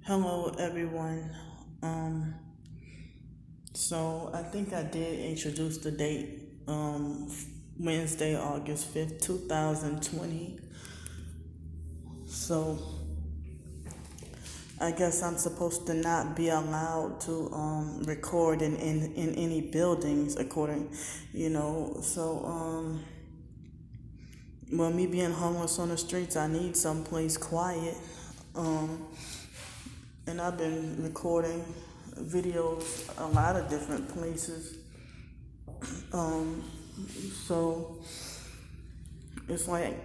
Hello, everyone. Um, so I think I did introduce the date, Wednesday, August 5th, 2020. So I guess I'm supposed to not be allowed to record in any buildings, according. Well, me being homeless on the streets, I need someplace quiet. Um, and I've been recording videos a lot of different places. Um, so it's like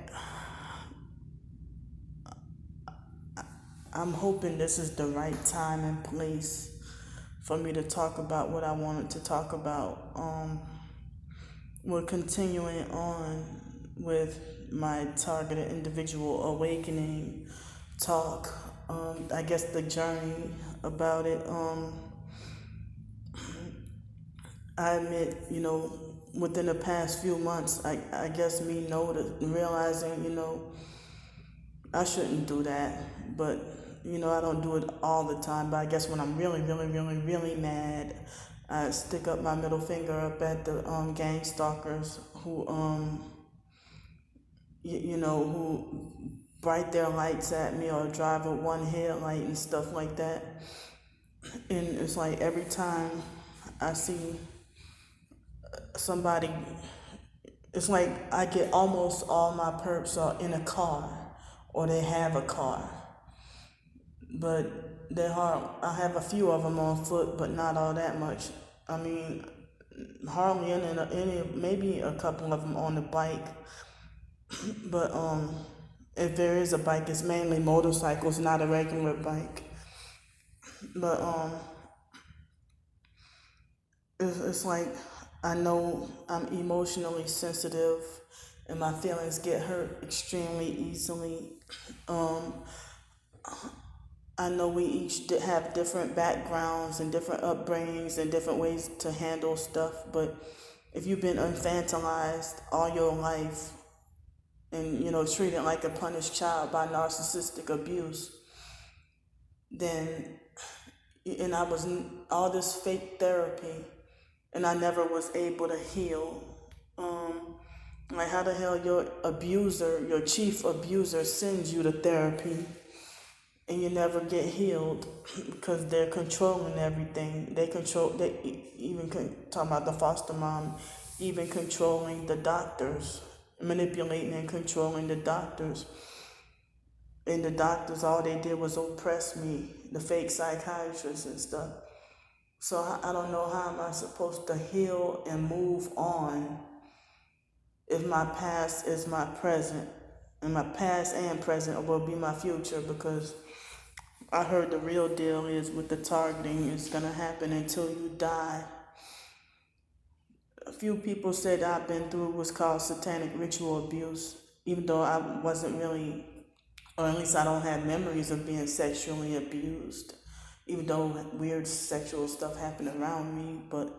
I'm hoping this is the right time and place for me to talk about what I wanted to talk about. We're continuing on with my targeted individual awakening talk. I guess the journey about it. I admit, within the past few months, I guess me realizing, I shouldn't do that, but I don't do it all the time. But I guess when I'm really, really, really, really mad, I stick up my middle finger up at the gang stalkers who who bright their lights at me or drive with one headlight and stuff like that. And it's like every time I see somebody, it's like I get almost all my perps are in a car or they have a car. But they're hard. I have a few of them on foot, but not all that much. I mean, hardly any, maybe a couple of them on the bike. But if there is a bike, it's mainly motorcycles, not a regular bike. But it's like I know I'm emotionally sensitive, and my feelings get hurt extremely easily. Um, I know we each have different backgrounds and different upbringings and different ways to handle stuff, but if you've been infantilized all your life and treated like a punished child by narcissistic abuse, then and I was all this fake therapy, and I never was able to heal. Like how the hell your abuser, your chief abuser, sends you to therapy and you never get healed because they're controlling everything. Talking about the foster mom, even controlling the doctors, manipulating and controlling the doctors. And the doctors, all they did was oppress me, the fake psychiatrists and stuff. So I don't know how am I supposed to heal and move on if my past is my present, and my past and present will be my future, because I heard the real deal is with the targeting, it's gonna happen until you die. A few people said I've been through what's called satanic ritual abuse, even though I wasn't really, or at least I don't have memories of being sexually abused, even though weird sexual stuff happened around me. But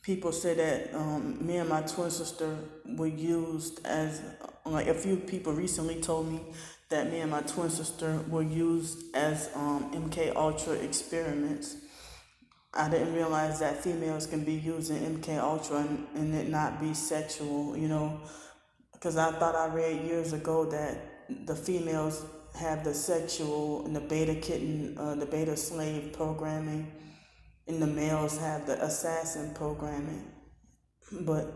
people say that me and my twin sister were used as, like a few people recently told me that me and my twin sister were used as MK Ultra experiments. I didn't realize that females can be using MK Ultra and it not be sexual, because I thought I read years ago that the females have the sexual and the beta kitten, the beta slave programming, and the males have the assassin programming. But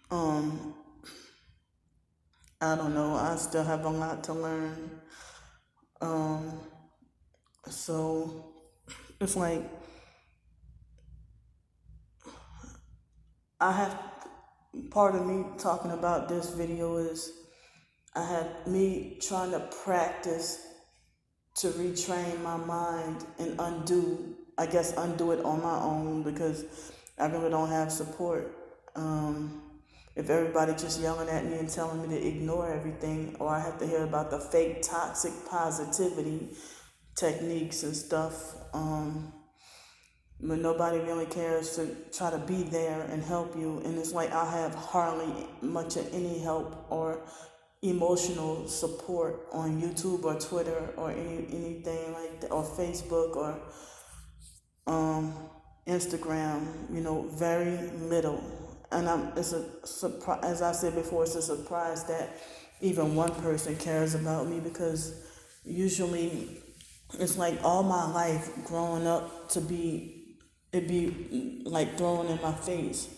um, I don't know. I still have a lot to learn. Um, so it's like I have part of me talking about this video is I have me trying to practice to retrain my mind and undo it on my own, because I really don't have support. If everybody just yelling at me and telling me to ignore everything, or I have to hear about the fake toxic positivity techniques and stuff, but nobody really cares to try to be there and help you. And it's like I have hardly much of any help or emotional support on YouTube or Twitter or anything like that, or Facebook or um, Instagram. Very little. And it's a surprise, as I said before, it's a surprise that even one person cares about me, because usually it's like all my life growing up it'd be like thrown in my face.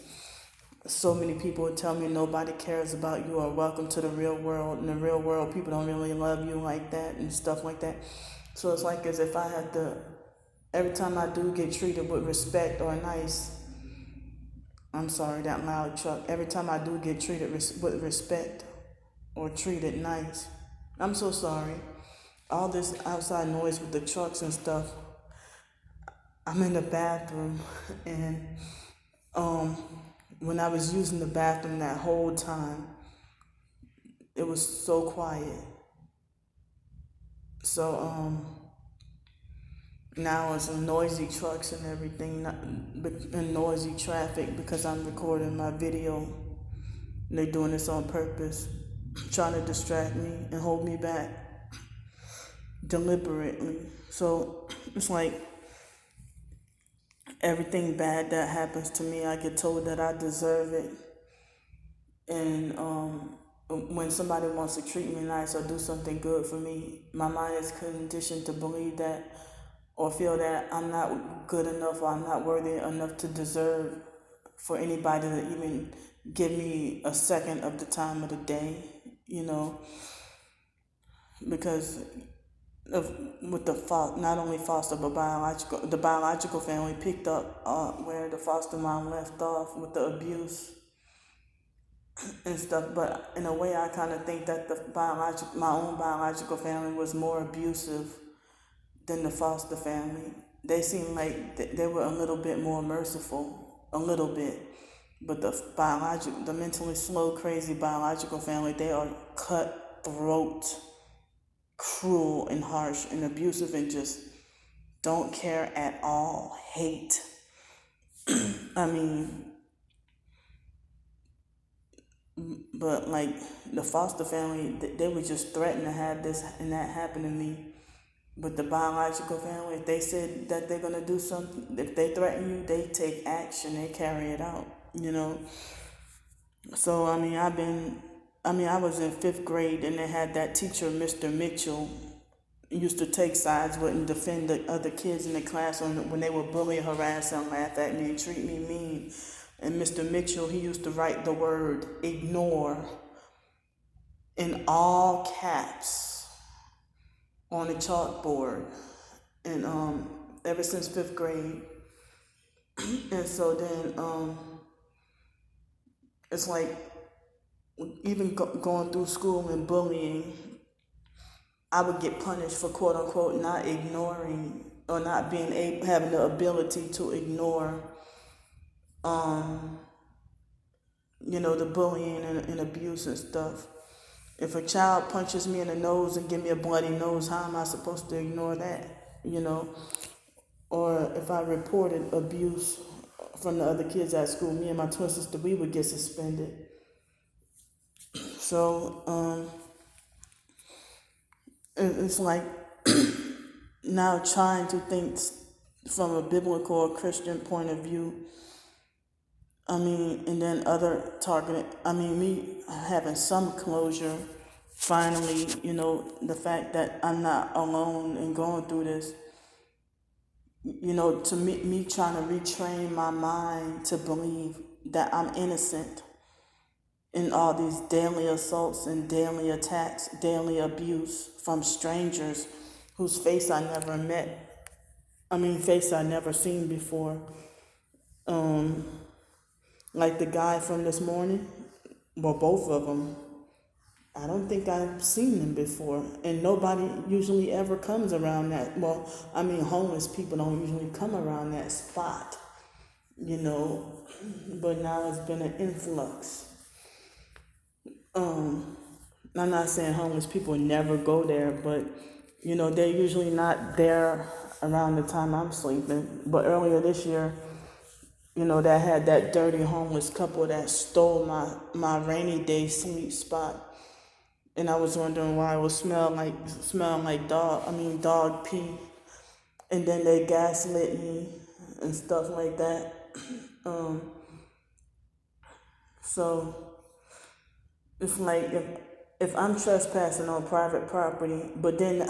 So many people would tell me nobody cares about you, or welcome to the real world. In the real world, people don't really love you like that and stuff like that. So it's like as if I had to, every time I do get treated with respect or nice, I'm sorry, that loud truck. Every time I do get treated with respect or treated nice, I'm so sorry. All this outside noise with the trucks and stuff. I'm in the bathroom, and um, when I was using the bathroom that whole time, it was so quiet. So now it's noisy trucks and everything, and noisy traffic, because I'm recording my video. They're doing this on purpose, trying to distract me and hold me back deliberately. So it's like everything bad that happens to me, I get told that I deserve it. And when somebody wants to treat me nice or do something good for me, my mind is conditioned to believe that, or feel that I'm not good enough, or I'm not worthy enough to deserve for anybody to even give me a second of the time of the day, because with not only foster but the biological family picked up where the foster mom left off with the abuse and stuff. But in a way, I kind of think that my own biological family was more abusive than the foster family. They seemed like they were a little bit more merciful, a little bit. But the mentally slow, crazy biological family, they are cutthroat, cruel and harsh and abusive, and just don't care at all. Hate. I mean, but like the foster family, they would just threaten to have this and that happen to me. But the biological family, if they said that they're going to do something, if they threaten you, they take action, they carry it out, So, I was in 5th grade, and they had that teacher, Mr. Mitchell, used to take sides with and defend the other kids in the class when they were bullying, harass, and laugh at me and treat me mean. And Mr. Mitchell, he used to write the word ignore in all caps on the chalkboard, and ever since 5th grade. And so then it's like, even going through school and bullying, I would get punished for quote unquote not ignoring, or not having the ability to ignore the bullying and abuse and stuff. If a child punches me in the nose and give me a bloody nose, how am I supposed to ignore that? Or if I reported abuse from the other kids at school, me and my twin sister, we would get suspended. So it's like now trying to think from a biblical or Christian point of view. And then me having some closure, finally, the fact that I'm not alone and going through this, to me trying to retrain my mind to believe that I'm innocent in all these daily assaults and daily attacks, daily abuse from strangers whose face I never met. Face I never seen before. Like the guy from this morning, well, both of them, I don't think I've seen them before. And nobody usually ever comes around that. Well, homeless people don't usually come around that spot, but now it's been an influx. I'm not saying homeless people never go there, but, they're usually not there around the time I'm sleeping. But earlier this year, that had that dirty homeless couple that stole my rainy day sleep spot. and I was wondering why it was smelling like dog pee. And then they gaslit me and stuff like that. Um, so it's like if I'm trespassing on private property, but then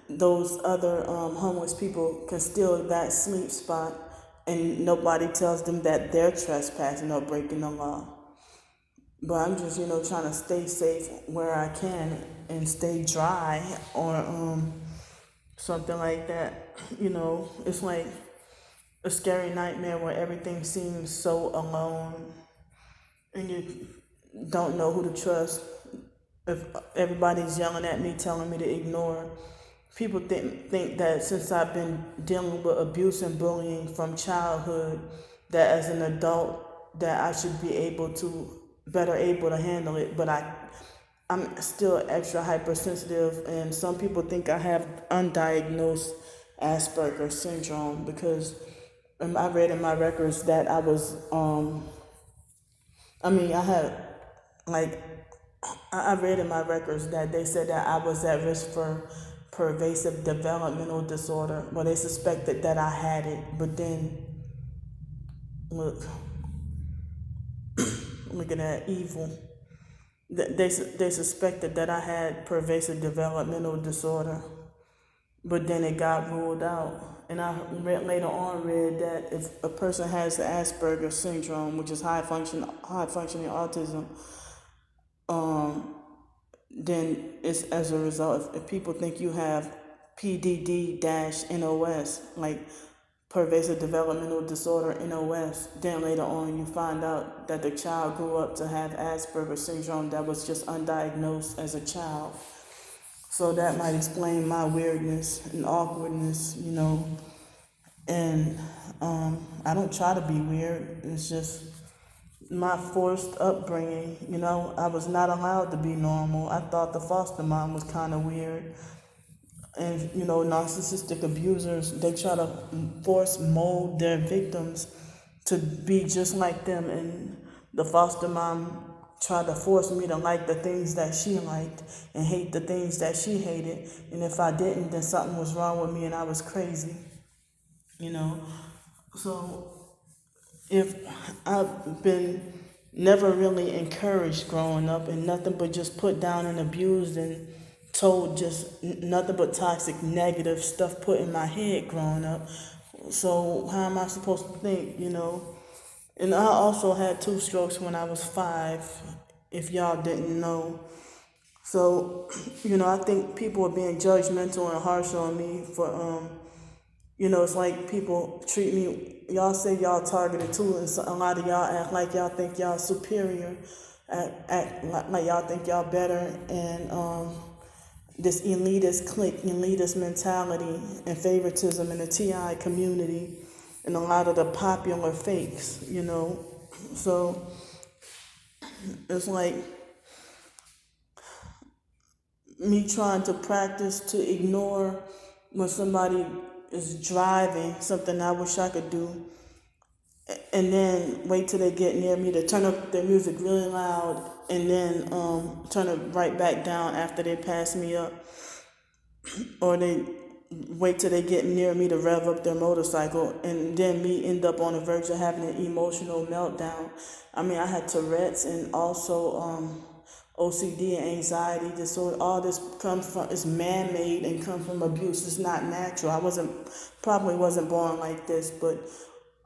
those other homeless people can steal that sleep spot, and nobody tells them that they're trespassing or breaking the law. But I'm just trying to stay safe where I can and stay dry or something like that. It's like a scary nightmare where everything seems so alone and you don't know who to trust. If everybody's yelling at me, telling me to ignore, people think that since I've been dealing with abuse and bullying from childhood, that as an adult that I should be better able to handle it. But I'm still extra hypersensitive, and some people think I have undiagnosed Asperger's syndrome because I read in my records that I was I had like I read in my records that they said that I was at risk for pervasive developmental disorder. Well, they suspected that I had it, but then look, look at that evil. They suspected that I had pervasive developmental disorder, but then it got ruled out. And I later on read that if a person has the Asperger's syndrome, which is high functioning autism, then it's as a result. If people think you have PDD-NOS, like pervasive developmental disorder NOS, then later on you find out that the child grew up to have Asperger's syndrome that was just undiagnosed as a child. So that might explain my weirdness and awkwardness, and I don't try to be weird. It's just my forced upbringing. I was not allowed to be normal. I thought the foster mom was kind of weird. And, narcissistic abusers, they try to mold their victims to be just like them. And the foster mom tried to force me to like the things that she liked and hate the things that she hated. And if I didn't, then something was wrong with me and I was crazy. So if I've been never really encouraged growing up and nothing but just put down and abused and told just nothing but toxic negative stuff put in my head growing up, so how am I supposed to think? And I also had 2 strokes when I was 5, if y'all didn't know. So I think people are being judgmental and harsh on me for it's like people treat me, y'all say y'all targeted too, and a lot of y'all act like y'all think y'all superior, act like y'all think y'all better, and this elitist mentality and favoritism in the TI community, and a lot of the popular fakes, So it's like me trying to practice to ignore when somebody is driving, something I wish I could do, and then wait till they get near me to turn up their music really loud and then turn it right back down after they pass me up, or they wait till they get near me to rev up their motorcycle, and then me end up on the verge of having an emotional meltdown. I had Tourette's and also OCD and anxiety disorder. All this is man-made and comes from abuse. It's not natural. I probably wasn't born like this, but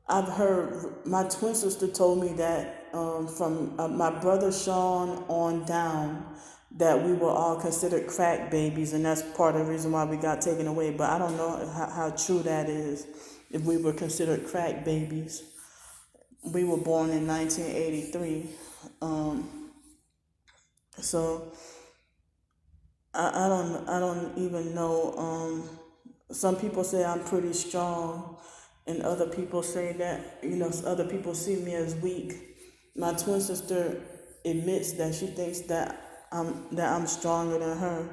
I've heard, my twin sister told me that from my brother Sean on down, that we were all considered crack babies, and that's part of the reason why we got taken away. But I don't know how true that is, if we were considered crack babies. We were born in 1983. So I don't even know. Some people say I'm pretty strong, and other people say that other people see me as weak. My twin sister admits that she thinks that I'm stronger than her,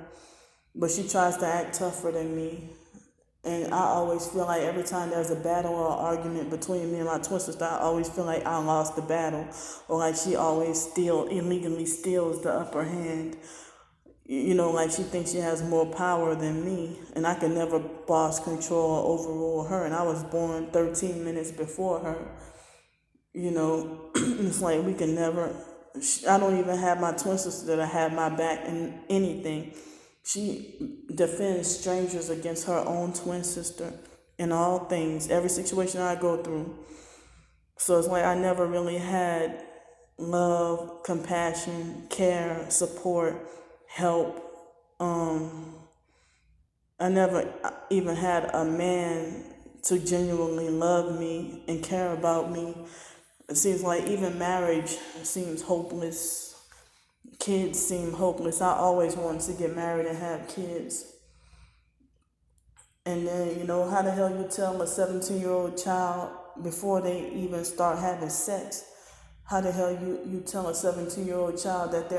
but she tries to act tougher than me. And I always feel like every time there's a battle or argument between me and my twin sister, I always feel like I lost the battle, or like she always illegally steals the upper hand. like she thinks she has more power than me, and I can never boss, control, or overrule her. And I was born 13 minutes before her. It's like we can never. I don't even have my twin sister that have my back in anything. She defends strangers against her own twin sister in all things, every situation I go through. So it's like I never really had love, compassion, care, support, help. I never even had a man to genuinely love me and care about me. It seems like even marriage seems hopeless. Kids seem hopeless. I always wanted to get married and have kids. And then, how the hell you tell a 17-year-old child before they even start having sex? How the hell you tell a 17-year-old child that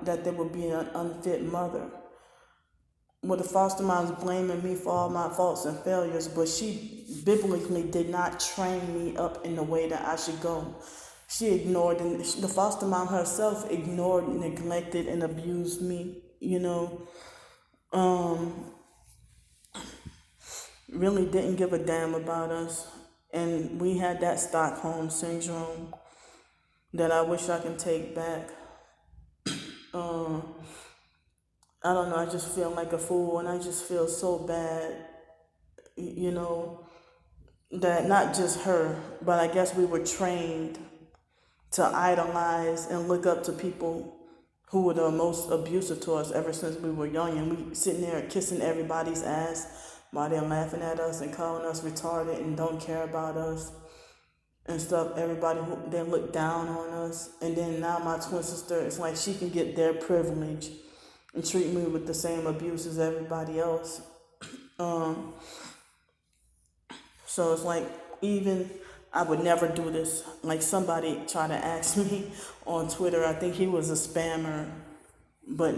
that they will be an unfit mother? Well, the foster mom's blaming me for all my faults and failures, but she biblically did not train me up in the way that I should go. She ignored, and the foster mom herself ignored, neglected, and abused me, really didn't give a damn about us. And we had that Stockholm syndrome that I wish I can take back. I don't know, I just feel like a fool, and I just feel so bad, that not just her, but I guess we were trained to idolize and look up to people who were the most abusive to us ever since we were young, and we sitting there kissing everybody's ass while they're laughing at us and calling us retarded and don't care about us and stuff. Everybody who they look down on us. And then now my twin sister, it's like she can get their privilege and treat me with the same abuse as everybody else. So it's like, even I would never do this. Like, somebody tried to ask me on Twitter, I think he was a spammer, but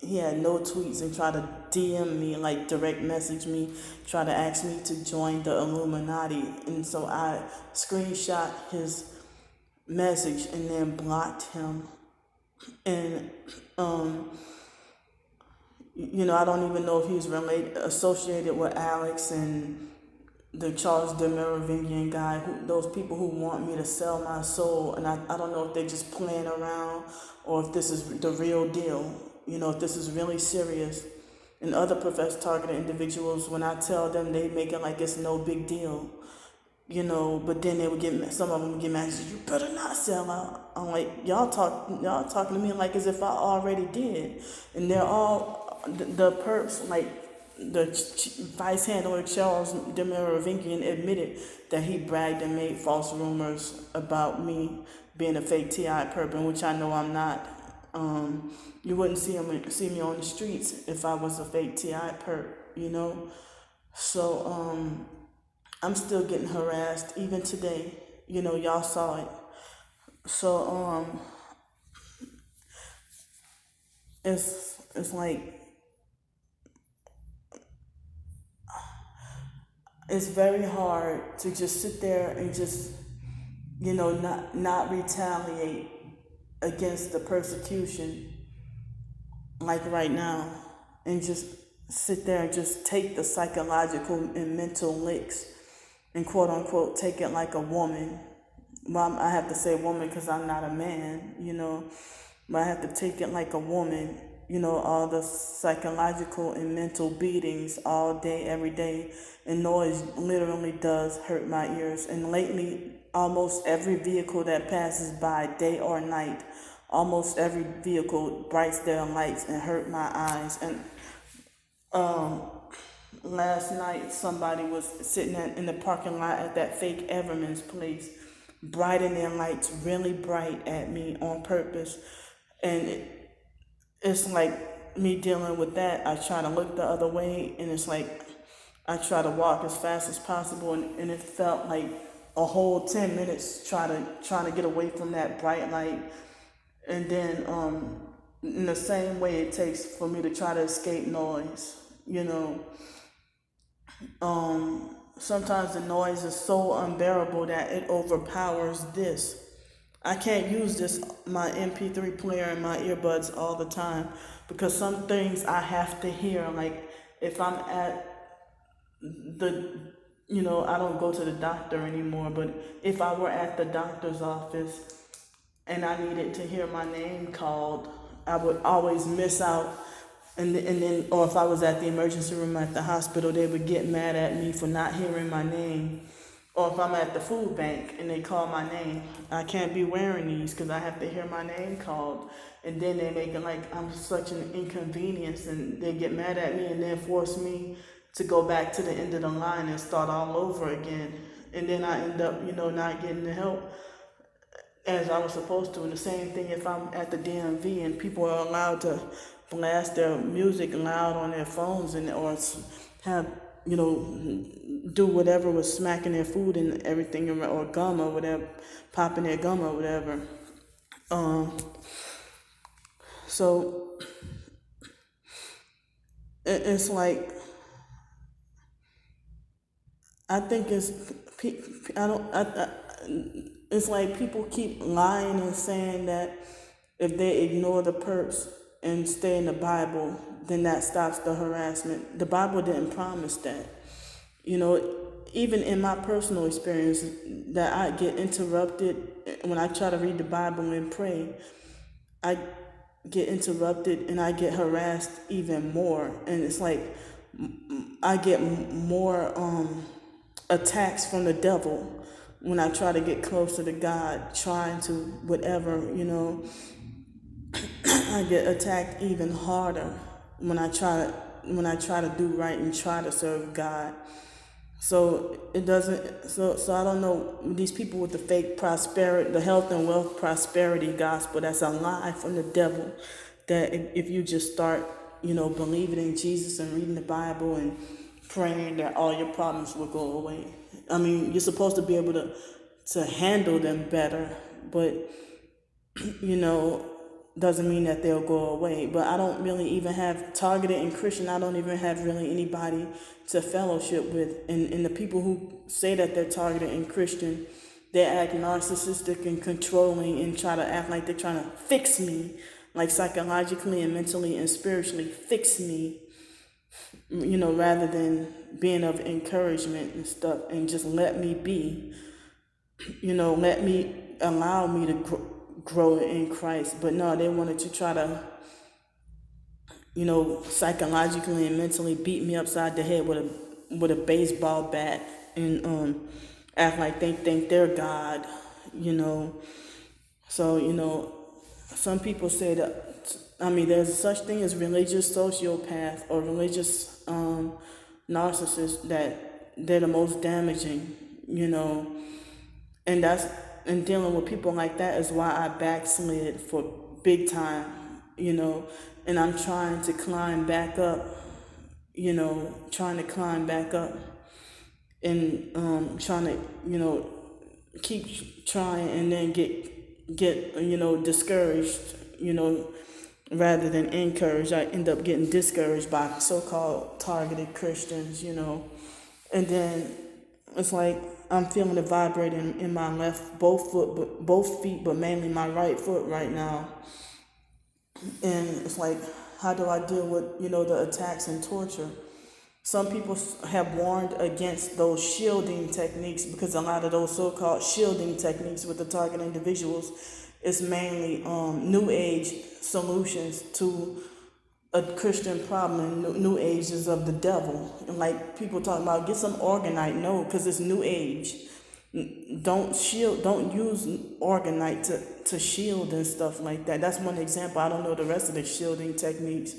he had no tweets, and tried to DM me, like direct message me, try to ask me to join the Illuminati. And so I screenshot his message and then blocked him. And I don't even know if he's associated with Alex and the Charles de Merovingian guy, those people who want me to sell my soul. And I don't know if they're just playing around or if this is the real deal, if this is really serious. And other professed targeted individuals, when I tell them, they make it like it's no big deal, but then they would some of them would get mad, you better not sell out. I'm like, y'all talking to me like as if I already did. And they're all, the perps, like, the vice handler Charles de Merovingian admitted that he bragged and made false rumors about me being a fake T.I. perp, which I know I'm not. You wouldn't see me on the streets if I was a fake T.I. perp, So I'm still getting harassed even today. Y'all saw it. So it's like, it's very hard to just sit there and just, not retaliate against the persecution like right now, and just sit there and just take the psychological and mental licks and quote unquote take it like a woman. Well, I have to say woman because I'm not a man, but I have to take it like a woman, all the psychological and mental beatings all day, every day. And noise literally does hurt my ears. And lately, almost every vehicle that passes by, day or night, almost every vehicle brights their lights and hurt my eyes. And last night, somebody was sitting in the parking lot at that fake Everman's place, brightening their lights really bright at me on purpose. And it's like me dealing with that. I try to look the other way, and it's like I try to walk as fast as possible, and it felt like a whole 10 minutes trying to get away from that bright light. And then in the same way it takes for me to try to escape noise, sometimes the noise is so unbearable that it overpowers this. I can't use my MP3 player and my earbuds all the time, because some things I have to hear. Like if I'm at the, I don't go to the doctor anymore, but if I were at the doctor's office and I needed to hear my name called, I would always miss out. And then, or if I was at the emergency room at the hospital, they would get mad at me for not hearing my name. Or if I'm at the food bank and they call my name, I can't be wearing these because I have to hear my name called. And then they make it like I'm such an inconvenience, and they get mad at me and then force me to go back to the end of the line and start all over again. And then I end up, not getting the help as I was supposed to. And the same thing if I'm at the DMV and people are allowed to blast their music loud on their phones and or have, do whatever with smacking their food and everything, or gum or whatever, popping their gum or whatever. So it's like, I think it's like people keep lying and saying that if they ignore the perps and stay in the Bible, then that stops the harassment. The Bible didn't promise that. Even in my personal experience, that I get interrupted when I try to read the Bible and pray. I get interrupted and I get harassed even more. And it's like I get more attacks from the devil when I try to get closer to God, trying to whatever, I get attacked even harder when I try to do right and try to serve God. So it doesn't. So I don't know, these people with the fake prosperity, the health and wealth prosperity gospel. That's a lie from the devil. That if you just start, believing in Jesus and reading the Bible and praying, that all your problems will go away. I mean, you're supposed to be able to handle them better, but doesn't mean that they'll go away. But I don't really even have targeted and Christian. I don't even have really anybody to fellowship with. And the people who say that they're targeted and Christian, they act narcissistic and controlling and try to act like they're trying to fix me, like psychologically and mentally and spiritually fix me, rather than being of encouragement and stuff, and just let me be, allow me to grow in Christ. But no, they wanted to try to, psychologically and mentally beat me upside the head with a baseball bat and act like they think they're God, So, some people say that, there's such thing as religious sociopath or religious narcissists, that they're the most damaging, and dealing with people like that is why I backslid for big time, and I'm trying to climb back up, and trying to, keep trying, and then get discouraged, rather than encouraged. I end up getting discouraged by so-called targeted Christians, and then it's like I'm feeling it vibrating in my both feet, but mainly my right foot right now. And it's like, how do I deal with, the attacks and torture? Some people have warned against those shielding techniques, because a lot of those so-called shielding techniques with the target individuals is mainly New Age solutions to a Christian problem, and New Age is of the devil. And like people talking about, get some Organite. No, because it's New Age. Don't use Organite to shield and stuff like that. That's one example. I don't know the rest of the shielding techniques.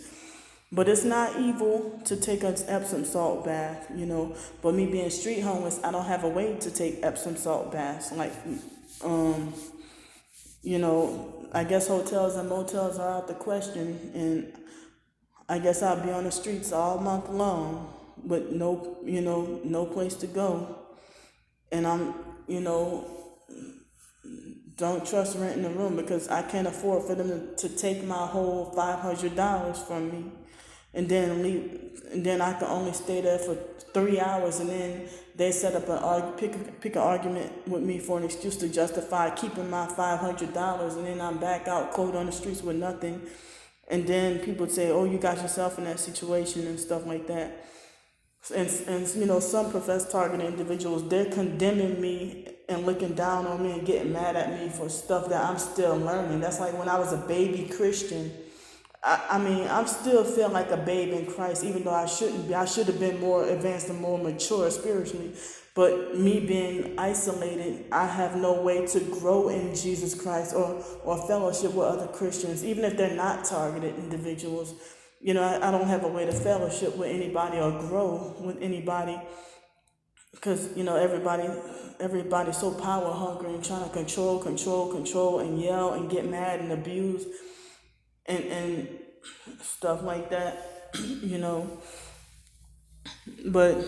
But it's not evil to take an Epsom salt bath, But me being street homeless, I don't have a way to take Epsom salt baths. Like, I guess hotels and motels are out the question, and I guess I'll be on the streets all month long with no place to go. And I'm, don't trust renting a room, because I can't afford for them to take my whole $500 from me and then leave. And then I can only stay there for 3 hours, and then they set up pick an argument with me for an excuse to justify keeping my $500, and then I'm back out cold on the streets with nothing. And then people say, oh, you got yourself in that situation and stuff like that. And some professed targeted individuals, they're condemning me and looking down on me and getting mad at me for stuff that I'm still learning. That's like when I was a baby Christian. I'm still feeling like a babe in Christ, even though I shouldn't be. I should have been more advanced and more mature spiritually. But me being isolated, I have no way to grow in Jesus Christ or fellowship with other Christians, even if they're not targeted individuals. I don't have a way to fellowship with anybody or grow with anybody because, everybody's so power hungry and trying to control and yell and get mad and abuse and stuff like that, But,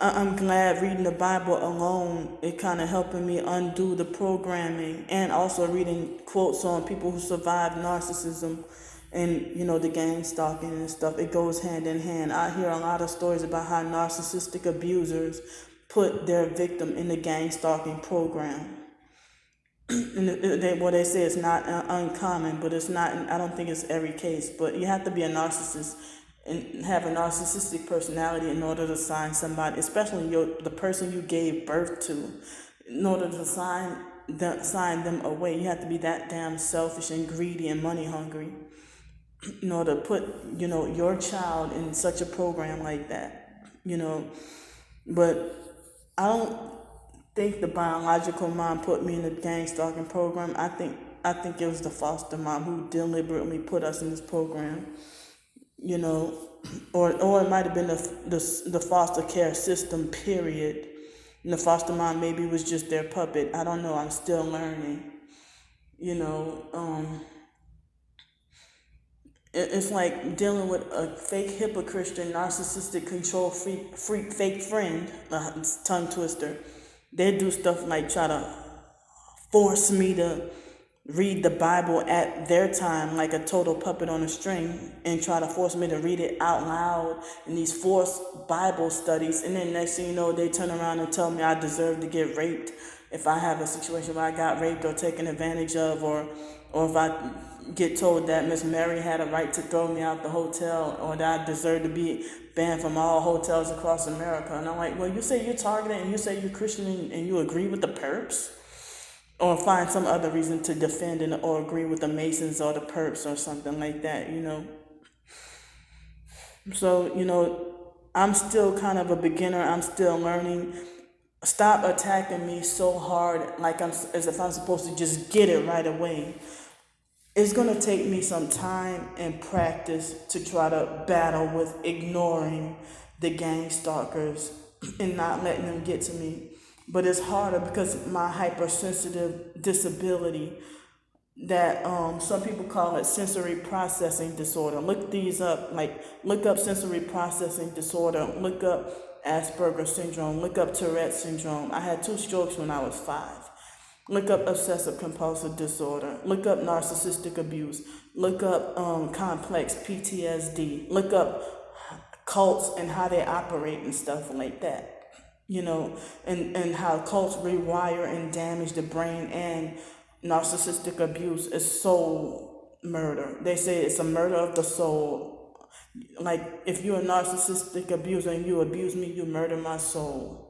I'm glad reading the Bible alone, it kind of helping me undo the programming, and also reading quotes on people who survived narcissism and, the gang stalking and stuff. It goes hand in hand. I hear a lot of stories about how narcissistic abusers put their victim in the gang stalking program. And they say it's not uncommon, but it's not. I don't think it's every case. But you have to be a narcissist and have a narcissistic personality in order to sign somebody, especially the person you gave birth to. In order to sign them away, you have to be that damn selfish and greedy and money hungry. In order to put your child in such a program like that. But I don't think the biological mom put me in the gang stalking program. I think it was the foster mom who deliberately put us in this program, or it might have been the foster care system, period. And the foster mom maybe was just their puppet. I don't know. I'm still learning. It's like dealing with a fake hypocrite, narcissistic, control freak, fake friend, tongue twister. They do stuff like try to force me to read the Bible at their time like a total puppet on a string, and try to force me to read it out loud in these forced Bible studies. And then next thing you know, they turn around and tell me I deserve to get raped if I have a situation where I got raped or taken advantage of, or if I get told that Miss Mary had a right to throw me out the hotel, or that I deserve to be banned from all hotels across America. And I'm like, well, you say you're targeted and you say you're Christian and you agree with the perps? Or find some other reason to defend or agree with the Masons or the perps or something like that, So, I'm still kind of a beginner. I'm still learning. Stop attacking me so hard as if I'm supposed to just get it right away. It's going to take me some time and practice to try to battle with ignoring the gang stalkers and not letting them get to me. But it's harder because my hypersensitive disability that some people call it sensory processing disorder. Look these up, look up sensory processing disorder, look up Asperger's syndrome, look up Tourette's syndrome. I had 2 strokes when I was 5. Look up obsessive compulsive disorder. Look up narcissistic abuse. Look up complex PTSD. Look up cults and how they operate and stuff like that. And how cults rewire and damage the brain, and narcissistic abuse is soul murder. They say it's a murder of the soul. Like, if you're a narcissistic abuser and you abuse me, you murder my soul.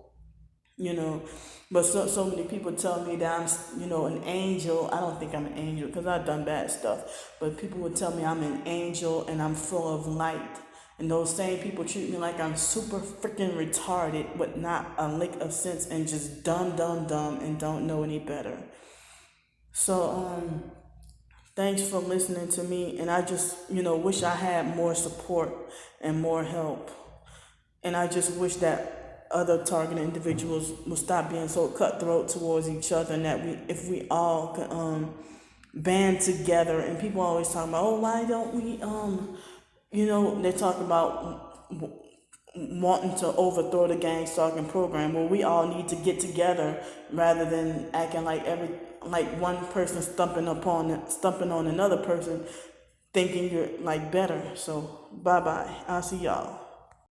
But so many people tell me that I'm, an angel. I don't think I'm an angel because I've done bad stuff. But people would tell me I'm an angel and I'm full of light. And those same people treat me like I'm super freaking retarded with not a lick of sense and just dumb and don't know any better. So, thanks for listening to me. And I just, wish I had more support and more help. And I just wish that other targeted individuals would stop being so cutthroat towards each other, and that if we all could band together. And people always talk about, oh, why don't we they talk about wanting to overthrow the gang stalking program. Well, we all need to get together rather than acting like one person stumping on another person, thinking you're better. So bye-bye. I'll see y'all.